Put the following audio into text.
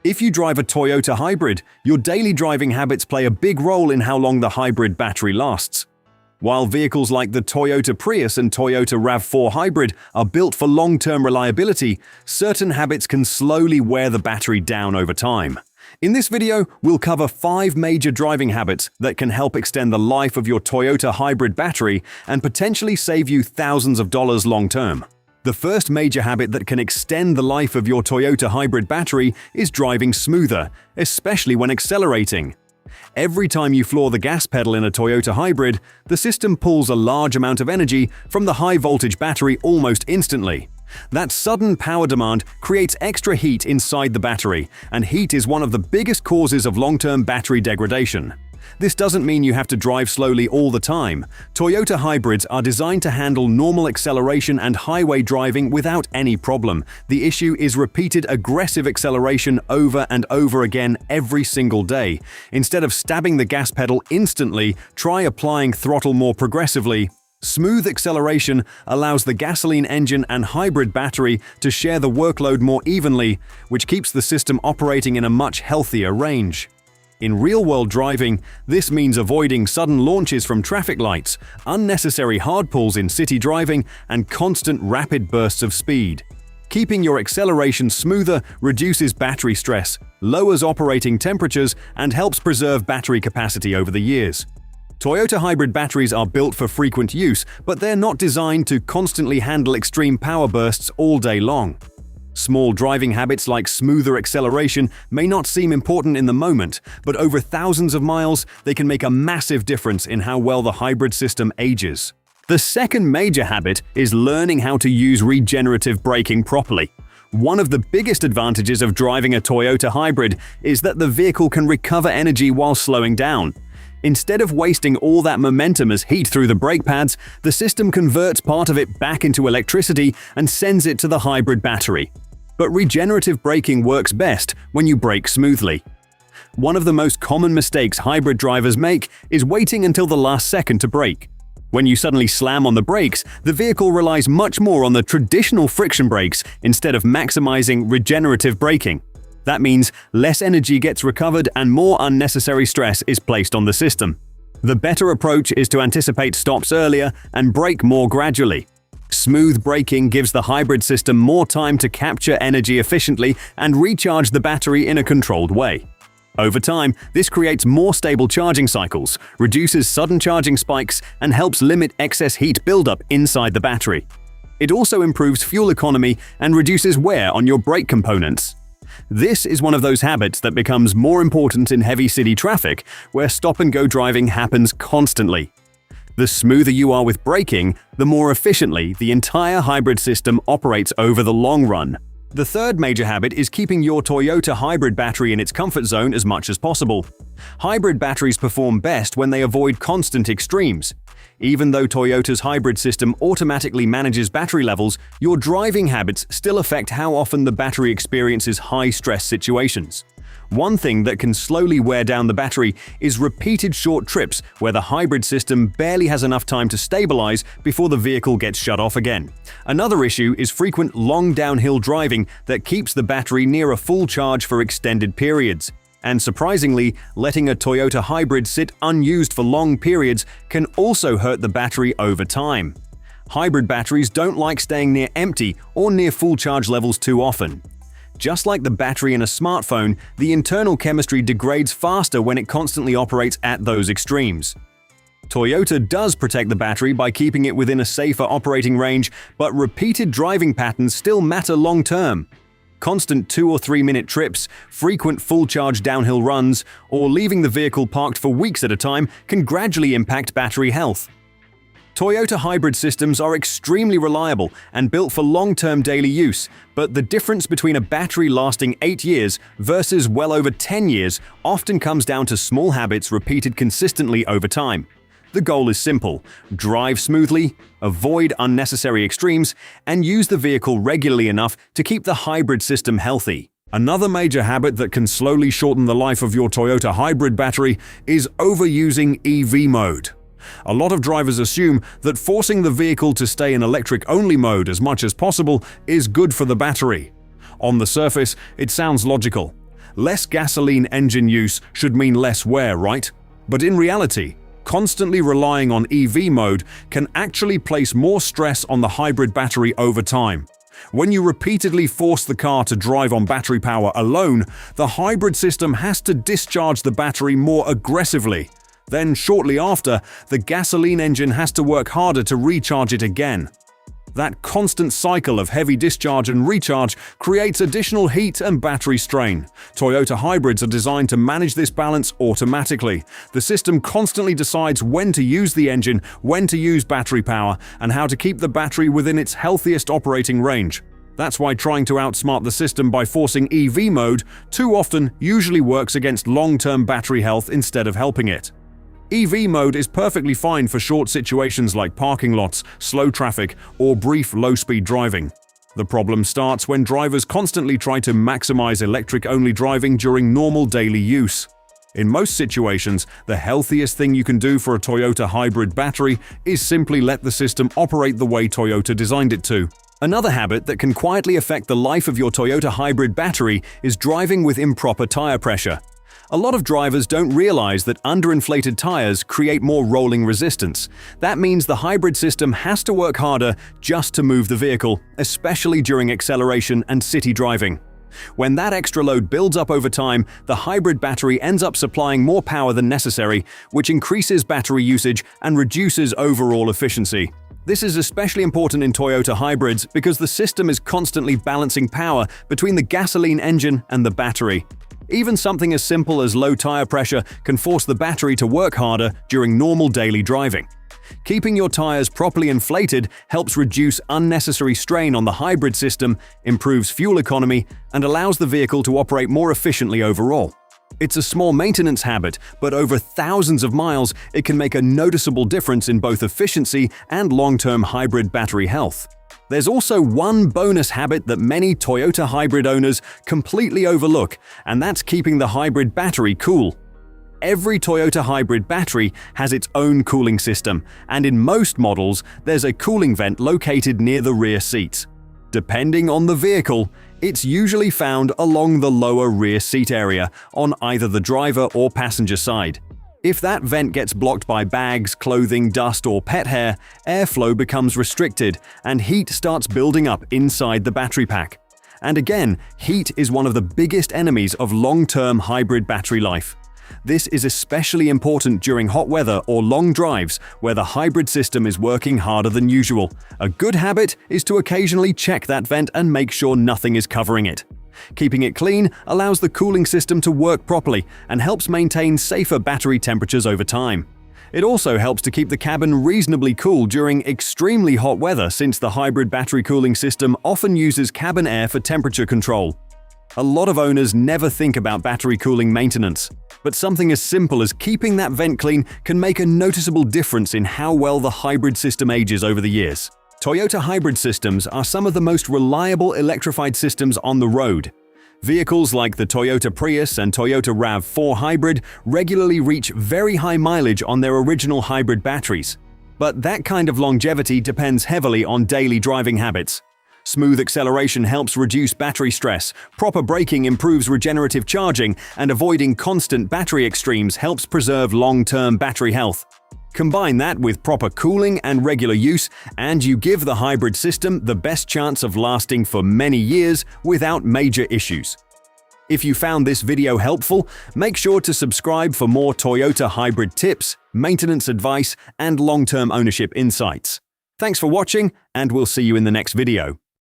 If you drive a Toyota Hybrid, your daily driving habits play a big role in how long the hybrid battery lasts. While vehicles like the Toyota Prius and Toyota RAV4 Hybrid are built for long-term reliability, certain habits can slowly wear the battery down over time. In this video, we'll cover 5 major driving habits that can help extend the life of your Toyota Hybrid battery and potentially save you thousands of dollars long-term. The first major habit that can extend the life of your Toyota Hybrid battery is driving smoother, especially when accelerating. Every time you floor the gas pedal in a Toyota Hybrid, the system pulls a large amount of energy from the high-voltage battery almost instantly. That sudden power demand creates extra heat inside the battery, and heat is one of the biggest causes of long-term battery degradation. This doesn't mean you have to drive slowly all the time. Toyota Hybrids are designed to handle normal acceleration and highway driving without any problem. The issue is repeated aggressive acceleration over and over again every single day. Instead of stabbing the gas pedal instantly, try applying throttle more progressively. Smooth acceleration allows the gasoline engine and hybrid battery to share the workload more evenly, which keeps the system operating in a much healthier range. In real-world driving, this means avoiding sudden launches from traffic lights, unnecessary hard pulls in city driving, and constant rapid bursts of speed. Keeping your acceleration smoother reduces battery stress, lowers operating temperatures, and helps preserve battery capacity over the years. Toyota Hybrid batteries are built for frequent use, but they're not designed to constantly handle extreme power bursts all day long. Small driving habits like smoother acceleration may not seem important in the moment, but over thousands of miles, they can make a massive difference in how well the hybrid system ages. The second major habit is learning how to use regenerative braking properly. One of the biggest advantages of driving a Toyota Hybrid is that the vehicle can recover energy while slowing down. Instead of wasting all that momentum as heat through the brake pads, the system converts part of it back into electricity and sends it to the hybrid battery. But regenerative braking works best when you brake smoothly. One of the most common mistakes hybrid drivers make is waiting until the last second to brake. When you suddenly slam on the brakes, the vehicle relies much more on the traditional friction brakes instead of maximizing regenerative braking. That means less energy gets recovered and more unnecessary stress is placed on the system. The better approach is to anticipate stops earlier and brake more gradually. Smooth braking gives the hybrid system more time to capture energy efficiently and recharge the battery in a controlled way. Over time, this creates more stable charging cycles, reduces sudden charging spikes, and helps limit excess heat buildup inside the battery. It also improves fuel economy and reduces wear on your brake components. This is one of those habits that becomes more important in heavy city traffic, where stop-and-go driving happens constantly. The smoother you are with braking, the more efficiently the entire hybrid system operates over the long run. The third major habit is keeping your Toyota Hybrid battery in its comfort zone as much as possible. Hybrid batteries perform best when they avoid constant extremes. Even though Toyota's hybrid system automatically manages battery levels, your driving habits still affect how often the battery experiences high-stress situations. One thing that can slowly wear down the battery is repeated short trips where the hybrid system barely has enough time to stabilize before the vehicle gets shut off again. Another issue is frequent long downhill driving that keeps the battery near a full charge for extended periods. And surprisingly, letting a Toyota Hybrid sit unused for long periods can also hurt the battery over time. Hybrid batteries don't like staying near empty or near full charge levels too often. Just like the battery in a smartphone, the internal chemistry degrades faster when it constantly operates at those extremes. Toyota does protect the battery by keeping it within a safer operating range, but repeated driving patterns still matter long-term. Constant 2 or 3 minute trips, frequent full-charge downhill runs, or leaving the vehicle parked for weeks at a time can gradually impact battery health. Toyota hybrid systems are extremely reliable and built for long-term daily use, but the difference between a battery lasting 8 years versus well over 10 years often comes down to small habits repeated consistently over time. The goal is simple: drive smoothly, avoid unnecessary extremes, and use the vehicle regularly enough to keep the hybrid system healthy. Another major habit that can slowly shorten the life of your Toyota Hybrid battery is overusing EV mode. A lot of drivers assume that forcing the vehicle to stay in electric-only mode as much as possible is good for the battery. On the surface, it sounds logical. Less gasoline engine use should mean less wear, right? But in reality, constantly relying on EV mode can actually place more stress on the hybrid battery over time. When you repeatedly force the car to drive on battery power alone, the hybrid system has to discharge the battery more aggressively. Then, shortly after, the gasoline engine has to work harder to recharge it again. That constant cycle of heavy discharge and recharge creates additional heat and battery strain. Toyota hybrids are designed to manage this balance automatically. The system constantly decides when to use the engine, when to use battery power, and how to keep the battery within its healthiest operating range. That's why trying to outsmart the system by forcing EV mode too often usually works against long-term battery health instead of helping it. EV mode is perfectly fine for short situations like parking lots, slow traffic, or brief low-speed driving. The problem starts when drivers constantly try to maximize electric-only driving during normal daily use. In most situations, the healthiest thing you can do for a Toyota hybrid battery is simply let the system operate the way Toyota designed it to. Another habit that can quietly affect the life of your Toyota hybrid battery is driving with improper tire pressure. A lot of drivers don't realize that underinflated tires create more rolling resistance. That means the hybrid system has to work harder just to move the vehicle, especially during acceleration and city driving. When that extra load builds up over time, the hybrid battery ends up supplying more power than necessary, which increases battery usage and reduces overall efficiency. This is especially important in Toyota hybrids because the system is constantly balancing power between the gasoline engine and the battery. Even something as simple as low tire pressure can force the battery to work harder during normal daily driving. Keeping your tires properly inflated helps reduce unnecessary strain on the hybrid system, improves fuel economy, and allows the vehicle to operate more efficiently overall. It's a small maintenance habit, but over thousands of miles, it can make a noticeable difference in both efficiency and long-term hybrid battery health. There's also one bonus habit that many Toyota hybrid owners completely overlook, and that's keeping the hybrid battery cool. Every Toyota hybrid battery has its own cooling system, and in most models, there's a cooling vent located near the rear seats. Depending on the vehicle, it's usually found along the lower rear seat area on either the driver or passenger side. If that vent gets blocked by bags, clothing, dust, or pet hair, airflow becomes restricted and heat starts building up inside the battery pack. And again, heat is one of the biggest enemies of long-term hybrid battery life. This is especially important during hot weather or long drives where the hybrid system is working harder than usual. A good habit is to occasionally check that vent and make sure nothing is covering it. Keeping it clean allows the cooling system to work properly and helps maintain safer battery temperatures over time. It also helps to keep the cabin reasonably cool during extremely hot weather since the hybrid battery cooling system often uses cabin air for temperature control. A lot of owners never think about battery cooling maintenance, but something as simple as keeping that vent clean can make a noticeable difference in how well the hybrid system ages over the years. Toyota hybrid systems are some of the most reliable electrified systems on the road. Vehicles like the Toyota Prius and Toyota RAV4 Hybrid regularly reach very high mileage on their original hybrid batteries. But that kind of longevity depends heavily on daily driving habits. Smooth acceleration helps reduce battery stress, proper braking improves regenerative charging, and avoiding constant battery extremes helps preserve long-term battery health. Combine that with proper cooling and regular use, and you give the hybrid system the best chance of lasting for many years without major issues. If you found this video helpful, make sure to subscribe for more Toyota hybrid tips, maintenance advice, and long-term ownership insights. Thanks for watching, and we'll see you in the next video.